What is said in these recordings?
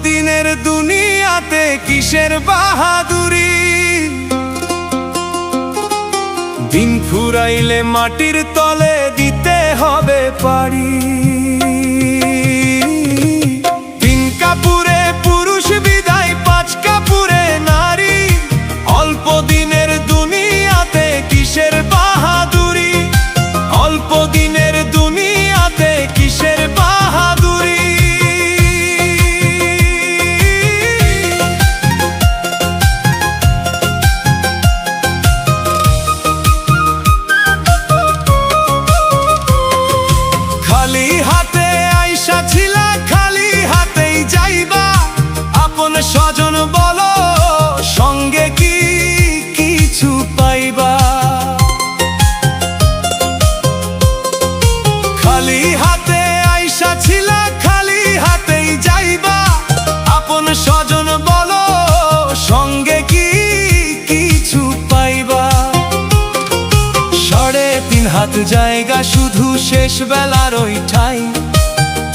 দিনের দুনিয়াতে কিসের বাহাদুরি, দিন ফুরাইলে মাটির তলে দিতে হবে পাড়ি। তিন কাপুরে পুরুষ বিদায়, পাঁচ কাপুরে নারী, অল্প দিনের দুনিয়াতে কিসের বাহাদুরি, অল্প দিনের দুনিয়াতে কিসের বাহাদুরি। খালি হাতে আইসা ছিলা, খালি হাতেই যাইবা, আপন স্বজন বলো সঙ্গে কি কিছু পাইবা। খালি হাতে আইসা ছিলা, খালি হাতেই যাইবা, আপন স্বজন বলো সঙ্গে কি কিছু পাইবা। 3.5 হাত জায়গা শুধু শেষ বেলার ওই ঠাই,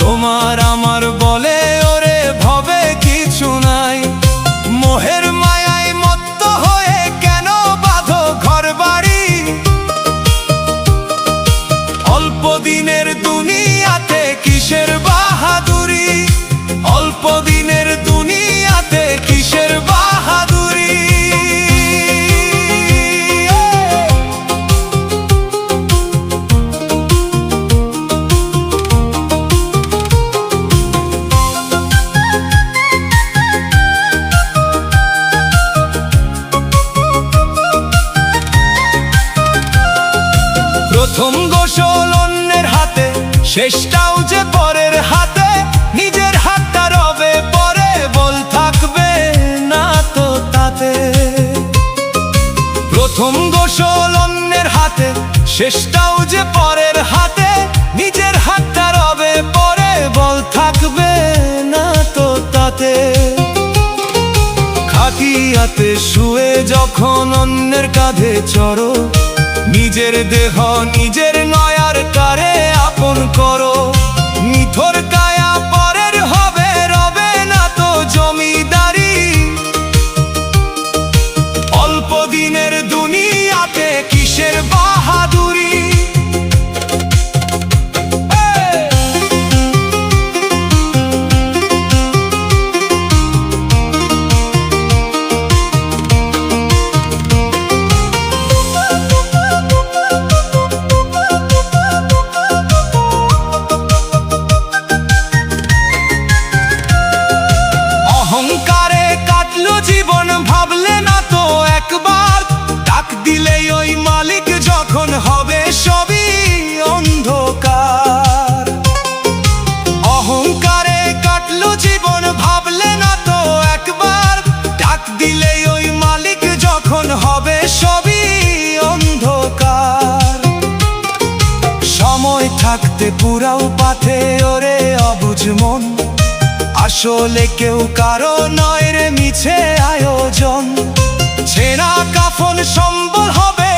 তোমার আমার বলে ওরে ভবে কিছু নাই। মোহের মায়ায় মত্ত হয়ে কেন বাঁধো ঘর বাড়ি, অল্প দিনের দুনিয়াতে কিসের বাহাদুরি, অল্প দিনের দুনিয়াতে কিসের বাহাদুরি। প্রথম গোসল অন্যের হাতে, শেষটাও যে পরের হাতে, নিজের হাতটা রবে পরে বল থাকবে না তো তাতে। প্রথম গোসল অন্যের হাতে, শেষটাও যে পরের হাতে, নিজের হাতটা রবে পরে বল থাকবে না তো তাতে। খাটিয়াতে শুয়ে যখন অন্যের কাঁধে চড়ো, নিজের দেহ নিজের নয়ার কারে আপন করো। নিথর কায়া পরের হবে, রবে না তো জমিদারি, অল্প দিনের দুনিয়াতে কিসের বাহাদুরি। অহংকারে কাটলো জীবন, ভাবলে না তো একবার, ডাক দিলেই ওই মালিক যখন হবে সবই অন্ধকার। অহংকারে কাটলো জীবন, ভাবলে না তো একবার, ডাক দিলেই ওই মালিক যখন হবে সবই অন্ধকার। সময় থাকতে পুরাও পাথে ওরে অবুঝ মন, আসলে কেউ কারো নয় রে মিছে আয়োজন। ছেঁড়া কাফন সম্বল হবে